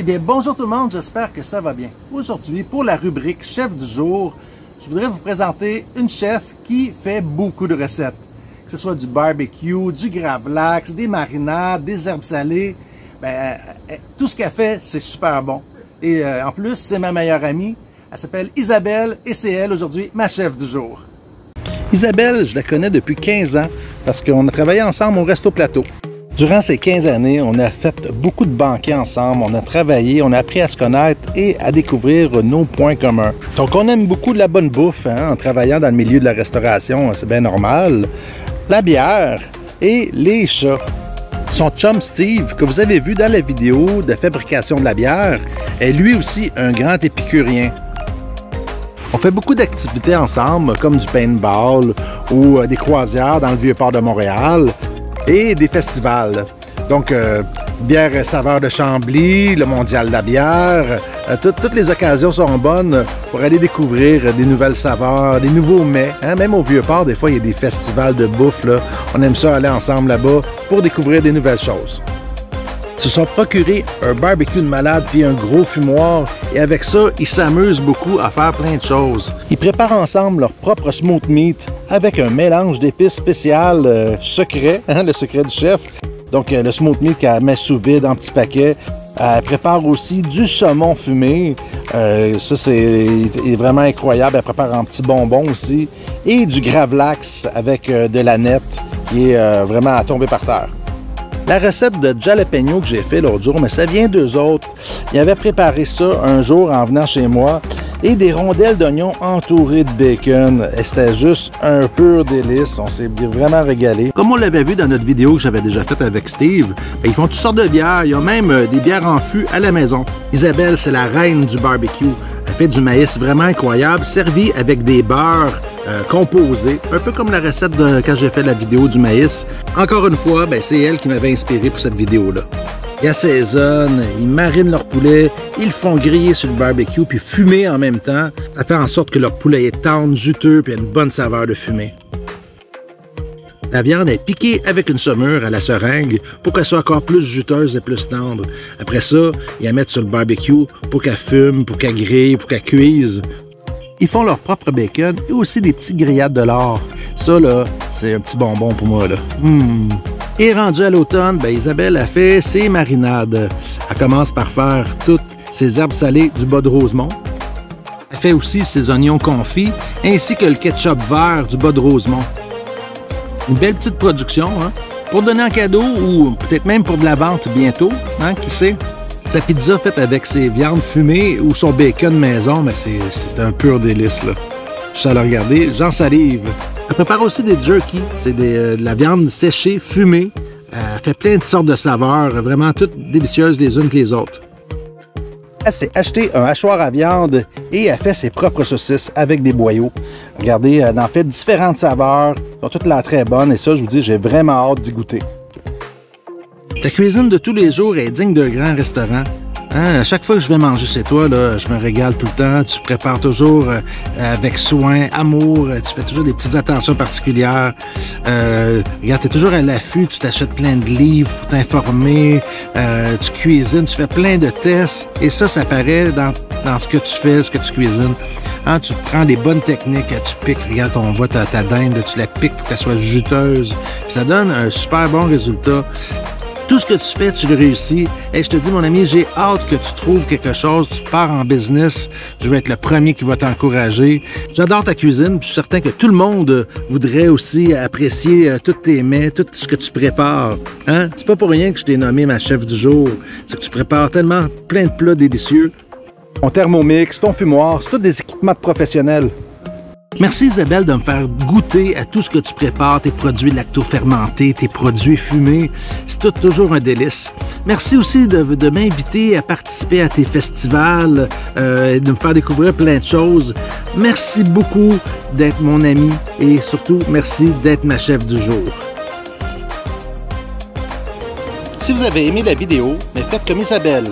Eh bien, bonjour tout le monde, j'espère que ça va bien. Aujourd'hui, pour la rubrique Chef du jour, je voudrais vous présenter une chef qui fait beaucoup de recettes. Que ce soit du barbecue, du gravlax, des marinades, des herbes salées. Tout ce qu'elle fait, c'est super bon. Et en plus, c'est ma meilleure amie. Elle s'appelle Isabelle et c'est elle aujourd'hui ma chef du jour. Isabelle, je la connais depuis 15 ans parce qu'on a travaillé ensemble au Resto Plateau. Durant ces 15 années, on a fait beaucoup de banquets ensemble, on a travaillé, on a appris à se connaître et à découvrir nos points communs. Donc on aime beaucoup la bonne bouffe en travaillant dans le milieu de la restauration, c'est bien normal. La bière et les chats. Son chum Steve, que vous avez vu dans la vidéo de fabrication de la bière, est lui aussi un grand épicurien. On fait beaucoup d'activités ensemble, comme du paintball ou des croisières dans le Vieux-Port de Montréal et des festivals. Donc, bière saveur de Chambly, le Mondial de la bière, toutes les occasions sont bonnes pour aller découvrir des nouvelles saveurs, des nouveaux mets. Même au Vieux-Port, des fois, il y a des festivals de bouffe. Là. On aime ça aller ensemble là-bas pour découvrir des nouvelles choses. Ils se sont procurés un barbecue de malade puis un gros fumoir et avec ça, ils s'amusent beaucoup à faire plein de choses. Ils préparent ensemble leur propre smoked meat avec un mélange d'épices spéciales secret, le secret du chef. Donc le smoked meat qu'elle met sous vide en petits paquets. Elle prépare aussi du saumon fumé. Ça, c'est vraiment incroyable. Elle prépare en petits bonbons aussi. Et du gravlax avec de la nette qui est vraiment à tomber par terre. La recette de jalapeno que j'ai fait l'autre jour, mais ça vient d'eux autres. Ils avaient préparé ça un jour en venant chez moi et des rondelles d'oignons entourées de bacon. Et c'était juste un pur délice. On s'est vraiment régalé. Comme on l'avait vu dans notre vidéo que j'avais déjà faite avec Steve, ils font toutes sortes de bières. Ils ont même des bières en fût à la maison. Isabelle, c'est la reine du barbecue. Elle fait du maïs vraiment incroyable, servi avec des beurres composés, un peu comme la recette quand j'ai fait la vidéo du maïs. Encore une fois, c'est elle qui m'avait inspiré pour cette vidéo-là. Ils assaisonnent, ils marinent leur poulet, ils le font griller sur le barbecue puis fumer en même temps. Ça fait en sorte que leur poulet est tendre, juteux puis a une bonne saveur de fumée. La viande est piquée avec une saumure à la seringue pour qu'elle soit encore plus juteuse et plus tendre. Après ça, ils la mettent sur le barbecue pour qu'elle fume, pour qu'elle grille, pour qu'elle cuise. Ils font leur propre bacon et aussi des petites grillades de lard. Ça, là, c'est un petit bonbon pour moi, là. Et rendu à l'automne, Isabelle a fait ses marinades. Elle commence par faire toutes ses herbes salées du bas de Rosemont. Elle fait aussi ses oignons confits ainsi que le ketchup vert du bas de Rosemont. Une belle petite production, pour donner en cadeau ou peut-être même pour de la vente bientôt, qui sait. Sa pizza faite avec ses viandes fumées ou son bacon maison, mais c'est un pur délice, là. Je suis allé regarder, j'en salive. Elle prépare aussi des jerky, c'est de la viande séchée, fumée. Elle fait plein de sortes de saveurs, vraiment toutes délicieuses les unes que les autres. Elle s'est acheté un hachoir à viande et elle fait ses propres saucisses avec des boyaux. Regardez, elle en fait différentes saveurs, elles sont toutes là très bonnes et ça, je vous dis, j'ai vraiment hâte d'y goûter. Ta cuisine de tous les jours est digne d'un grand restaurant. À chaque fois que je vais manger chez toi, là, je me régale tout le temps. Tu prépares toujours avec soin, amour. Tu fais toujours des petites attentions particulières. Regarde, tu es toujours à l'affût. Tu t'achètes plein de livres pour t'informer. Tu cuisines, tu fais plein de tests. Et ça paraît dans ce que tu fais, ce que tu cuisines. Tu prends des bonnes techniques, tu piques. Regarde, on voit ta dinde, tu la piques pour qu'elle soit juteuse. Puis ça donne un super bon résultat. Tout ce que tu fais, tu le réussis. Et je te dis, mon ami, j'ai hâte que tu trouves quelque chose. Tu pars en business. Je vais être le premier qui va t'encourager. J'adore ta cuisine. Je suis certain que tout le monde voudrait aussi apprécier tous tes mets, tout ce que tu prépares. C'est pas pour rien que je t'ai nommé ma chef du jour. C'est que tu prépares tellement plein de plats délicieux. Ton thermomix, ton fumoir, c'est tous des équipements de professionnels. Merci Isabelle de me faire goûter à tout ce que tu prépares, tes produits lacto-fermentés, tes produits fumés. C'est toujours un délice. Merci aussi de m'inviter à participer à tes festivals, de me faire découvrir plein de choses. Merci beaucoup d'être mon ami et surtout, merci d'être ma chef du jour. Si vous avez aimé la vidéo, faites comme Isabelle.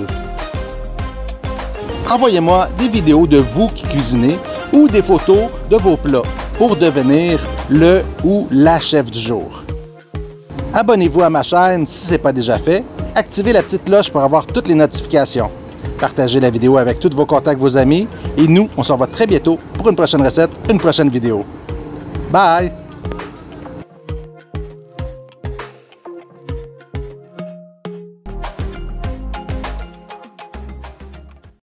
Envoyez-moi des vidéos de vous qui cuisinez ou des photos de vos plats pour devenir le ou la chef du jour. Abonnez-vous à ma chaîne si ce n'est pas déjà fait. Activez la petite cloche pour avoir toutes les notifications. partagez la vidéo avec tous vos contacts, vos amis. Et nous, on se revoit très bientôt pour une prochaine recette, une prochaine vidéo. Bye!